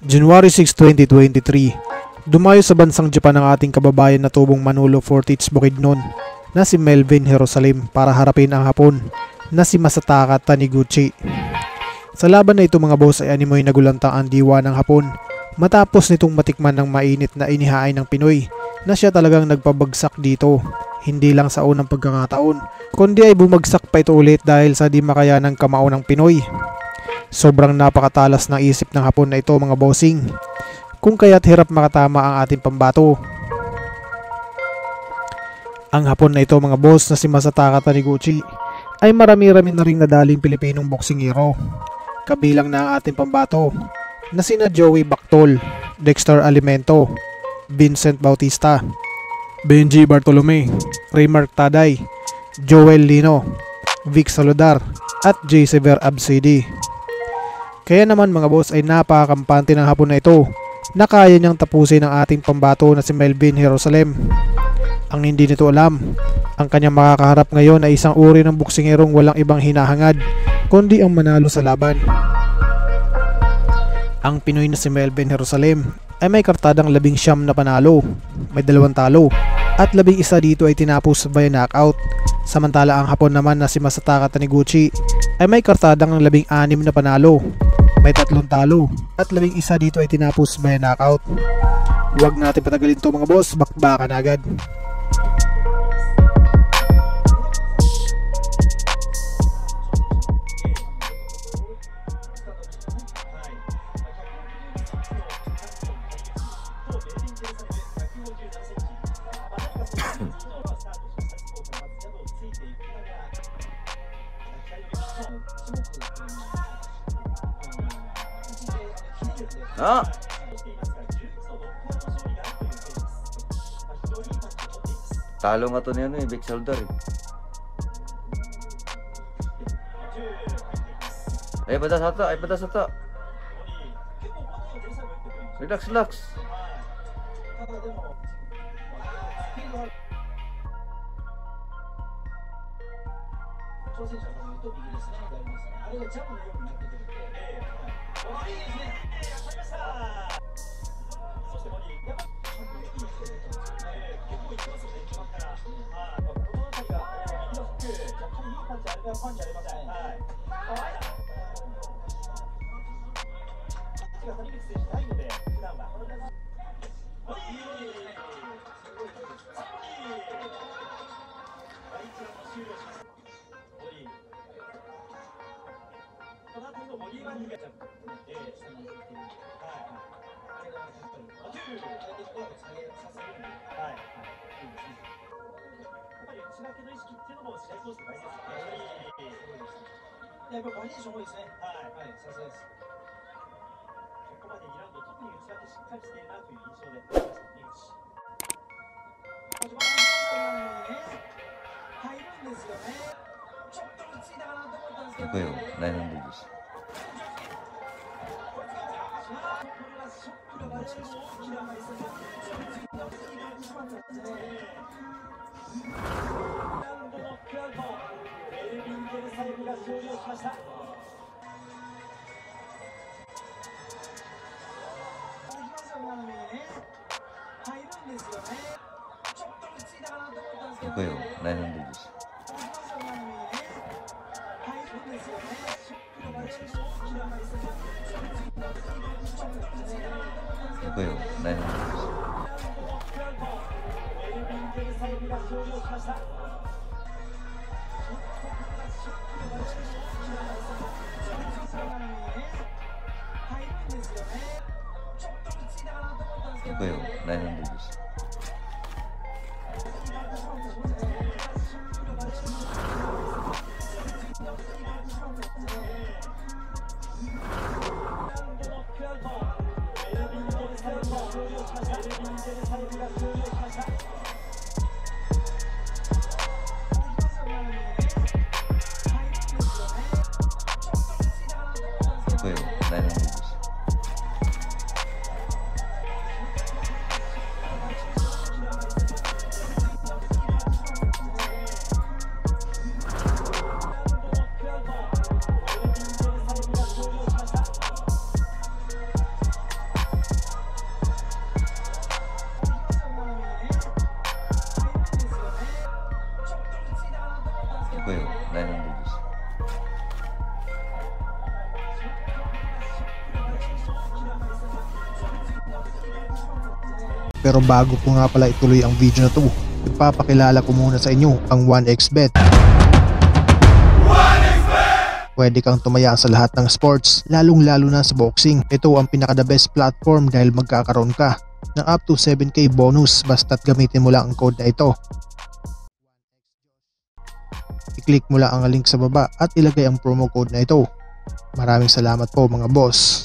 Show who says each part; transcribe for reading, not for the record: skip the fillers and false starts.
Speaker 1: January 6, 2023, dumayo sa bansang Japan ang ating kababayan na tubong Manolo Fortich Bukidnon na si Melvin Jerusalem para harapin ang Hapon na si Masataka Taniguchi. Sa laban na ito mga boss ay animoy nagulantang ang diwa ng Hapon matapos nitong matikman ng mainit na inihain ng Pinoy na siya talagang nagpabagsak dito. Hindi lang sa unang pagkakataon kundi ay bumagsak pa ito ulit dahil sa di makayanang kamao ng Pinoy. Sobrang napakatalas ng isip ng Hapon na ito mga bossing, kung kaya't hirap makatama ang ating pambato. Ang Hapon na ito mga boss na si Masataka Taniguchi ay marami-rami na ring nadaling Pilipinong boksingero. Kabilang na ang ating pambato na sina Joey Bactol, Dexter Alimento, Vincent Bautista, Benji Bartolome, Raymark Taday, Joel Lino, Vic Saludar at J. Sever Absidi. Kaya naman mga boss ay napakakampante ng Hapon na ito na kaya niyang tapusin ang ating pambato na si Melvin Jerusalem. Ang hindi nito alam, ang kanyang makakaharap ngayon ay isang uri ng boksingerong walang ibang hinahangad kundi ang manalo sa laban. Ang Pinoy na si Melvin Jerusalem ay may kartadang 19 na panalo, may 2 talo at 11 dito ay tinapos by knockout. Samantala ang Hapon naman na si Masataka Taniguchi ay may kartadang 16 na panalo, may 3 talo at 11 dito ay tinapos by knockout. Huwag natin patagalin to mga boss, bakbakan agad.
Speaker 2: Talo nga to niya no, Vic Saludar Ay pada sata. Relax. Ako yun, 900 です。ako yun, 900 です。ako yun, 900 です。ako yun、900です。ako yun、900です。こよ、900 です。
Speaker 1: Pero bago ko nga pala ituloy ang video na to, ipapakilala ko muna sa inyo ang 1xBet. Pwede kang tumaya sa lahat ng sports, lalong-lalo na sa boxing. Ito ang pinaka-the best platform dahil magkakaroon ka ng up to 7k bonus basta't gamitin mo lang ang code na ito. I-click mo lang ang link sa baba at ilagay ang promo code na ito. Maraming salamat po mga boss.